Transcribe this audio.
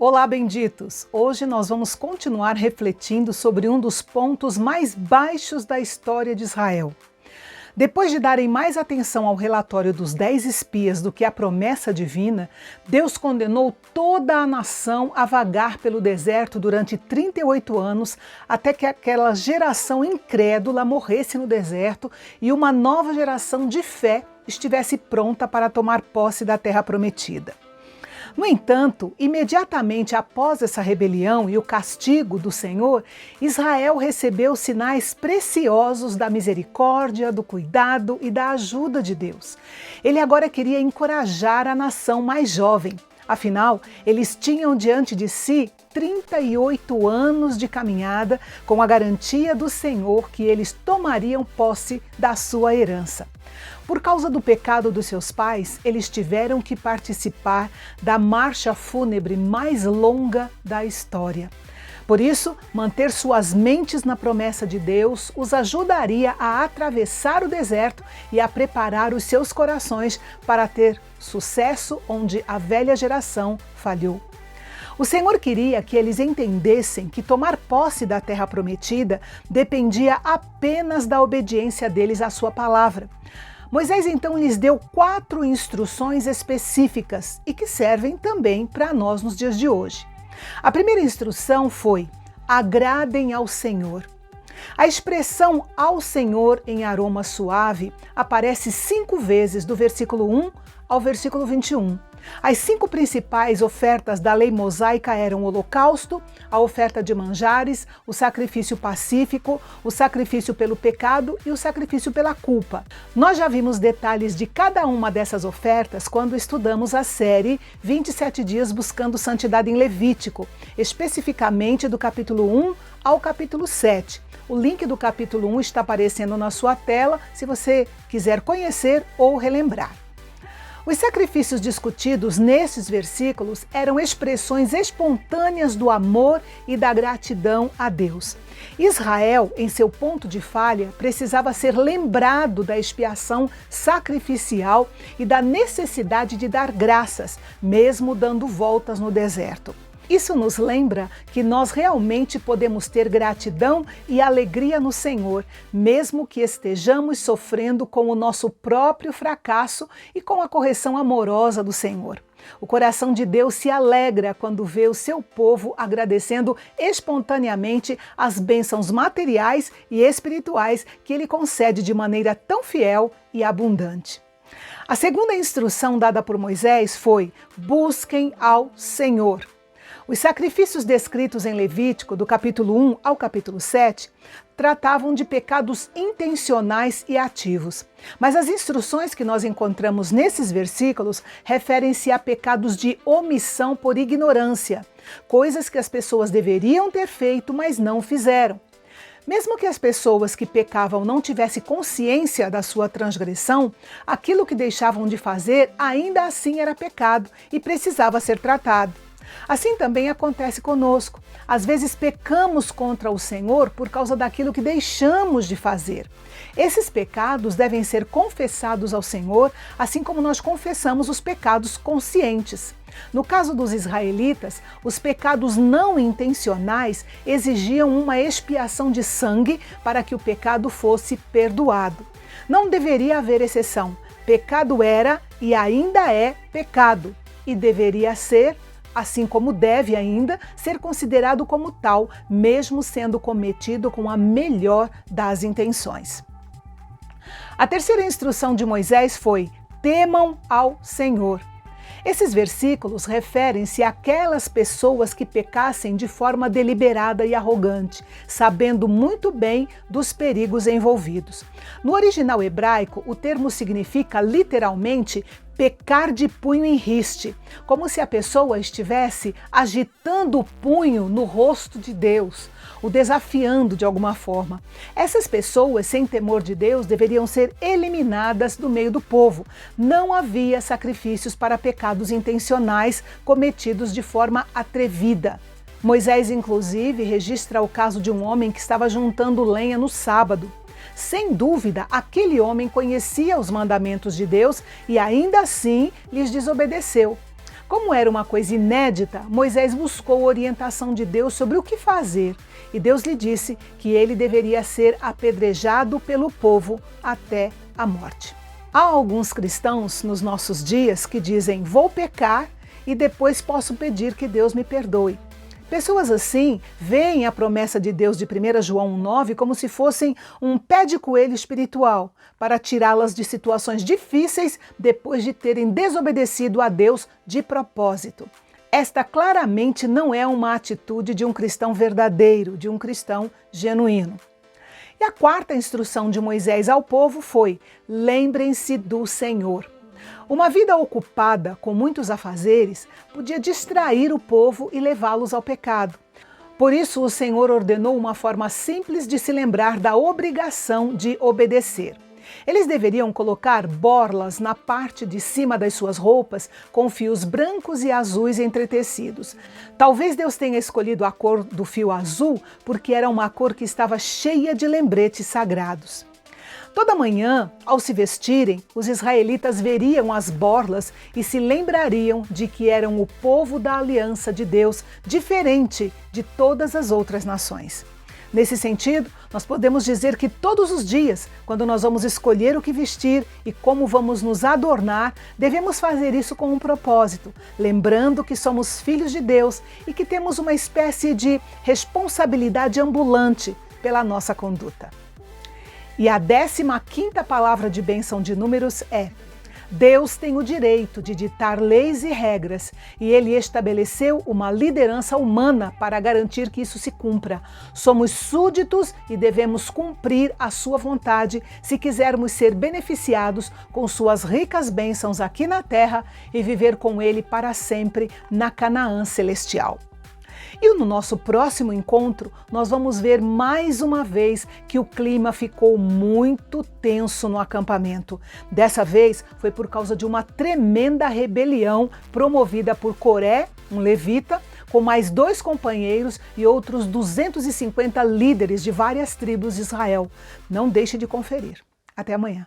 Olá, benditos! Hoje nós vamos continuar refletindo sobre um dos pontos mais baixos da história de Israel. Depois de darem mais atenção ao relatório dos 10 espias do que à promessa divina, Deus condenou toda a nação a vagar pelo deserto durante 38 anos, até que aquela geração incrédula morresse no deserto e uma nova geração de fé estivesse pronta para tomar posse da terra prometida. No entanto, imediatamente após essa rebelião e o castigo do Senhor, Israel recebeu sinais preciosos da misericórdia, do cuidado e da ajuda de Deus. Ele agora queria encorajar a nação mais jovem. Afinal, eles tinham diante de si 38 anos de caminhada com a garantia do Senhor que eles tomariam posse da sua herança. Por causa do pecado dos seus pais, eles tiveram que participar da marcha fúnebre mais longa da história. Por isso, manter suas mentes na promessa de Deus os ajudaria a atravessar o deserto e a preparar os seus corações para ter sucesso onde a velha geração falhou. O Senhor queria que eles entendessem que tomar posse da terra prometida dependia apenas da obediência deles à sua palavra. Moisés então lhes deu 4 instruções específicas e que servem também para nós nos dias de hoje. A primeira instrução foi: agradem ao Senhor. A expressão ao Senhor em aroma suave aparece 5 vezes do versículo 1 ao versículo 21. As 5 principais ofertas da lei mosaica eram o holocausto, a oferta de manjares, o sacrifício pacífico, o sacrifício pelo pecado e o sacrifício pela culpa. Nós já vimos detalhes de cada uma dessas ofertas quando estudamos a série 27 dias buscando santidade em Levítico, especificamente do capítulo 1 ao capítulo 7. O link do capítulo 1 está aparecendo na sua tela se você quiser conhecer ou relembrar. Os sacrifícios discutidos nesses versículos eram expressões espontâneas do amor e da gratidão a Deus. Israel, em seu ponto de falha, precisava ser lembrado da expiação sacrificial e da necessidade de dar graças, mesmo dando voltas no deserto. Isso nos lembra que nós realmente podemos ter gratidão e alegria no Senhor, mesmo que estejamos sofrendo com o nosso próprio fracasso e com a correção amorosa do Senhor. O coração de Deus se alegra quando vê o seu povo agradecendo espontaneamente as bênçãos materiais e espirituais que Ele concede de maneira tão fiel e abundante. A segunda instrução dada por Moisés foi: busquem ao Senhor. Os sacrifícios descritos em Levítico, do capítulo 1 ao capítulo 7, tratavam de pecados intencionais e ativos. Mas as instruções que nós encontramos nesses versículos referem-se a pecados de omissão por ignorância, coisas que as pessoas deveriam ter feito, mas não fizeram. Mesmo que as pessoas que pecavam não tivessem consciência da sua transgressão, aquilo que deixavam de fazer ainda assim era pecado e precisava ser tratado. Assim também acontece conosco. Às vezes pecamos contra o Senhor por causa daquilo que deixamos de fazer. Esses pecados devem ser confessados ao Senhor, assim como nós confessamos os pecados conscientes. No caso dos israelitas, os pecados não intencionais exigiam uma expiação de sangue para que o pecado fosse perdoado. Não deveria haver exceção. Pecado era e ainda é pecado, e deveria ser, assim como deve ainda, ser considerado como tal, mesmo sendo cometido com a melhor das intenções. A terceira instrução de Moisés foi: temam ao Senhor. Esses versículos referem-se àquelas pessoas que pecassem de forma deliberada e arrogante, sabendo muito bem dos perigos envolvidos. No original hebraico, o termo significa literalmente pecar de punho em riste, como se a pessoa estivesse agitando o punho no rosto de Deus, o desafiando de alguma forma. Essas pessoas, sem temor de Deus, deveriam ser eliminadas do meio do povo. Não havia sacrifícios para pecados intencionais cometidos de forma atrevida. Moisés, inclusive, registra o caso de um homem que estava juntando lenha no sábado. Sem dúvida, aquele homem conhecia os mandamentos de Deus e ainda assim lhes desobedeceu. Como era uma coisa inédita, Moisés buscou orientação de Deus sobre o que fazer, e Deus lhe disse que ele deveria ser apedrejado pelo povo até a morte. Há alguns cristãos nos nossos dias que dizem: vou pecar e depois posso pedir que Deus me perdoe. Pessoas assim veem a promessa de Deus de 1 João 1,9 como se fossem um pé de coelho espiritual para tirá-las de situações difíceis depois de terem desobedecido a Deus de propósito. Esta claramente não é uma atitude de um cristão verdadeiro, de um cristão genuíno. E a quarta instrução de Moisés ao povo foi: lembrem-se do Senhor. Uma vida ocupada com muitos afazeres podia distrair o povo e levá-los ao pecado. Por isso, o Senhor ordenou uma forma simples de se lembrar da obrigação de obedecer. Eles deveriam colocar borlas na parte de cima das suas roupas com fios brancos e azuis entretecidos. Talvez Deus tenha escolhido a cor do fio azul porque era uma cor que estava cheia de lembretes sagrados. Toda manhã, ao se vestirem, os israelitas veriam as borlas e se lembrariam de que eram o povo da aliança de Deus, diferente de todas as outras nações. Nesse sentido, nós podemos dizer que todos os dias, quando nós vamos escolher o que vestir e como vamos nos adornar, devemos fazer isso com um propósito, lembrando que somos filhos de Deus e que temos uma espécie de responsabilidade ambulante pela nossa conduta. E a 15ª palavra de bênção de Números é: Deus tem o direito de ditar leis e regras, e Ele estabeleceu uma liderança humana para garantir que isso se cumpra. Somos súditos e devemos cumprir a sua vontade se quisermos ser beneficiados com suas ricas bênçãos aqui na terra e viver com Ele para sempre na Canaã celestial. E no nosso próximo encontro, nós vamos ver mais uma vez que o clima ficou muito tenso no acampamento. Dessa vez foi por causa de uma tremenda rebelião promovida por Coré, um levita, com mais 2 companheiros e outros 250 líderes de várias tribos de Israel. Não deixe de conferir. Até amanhã.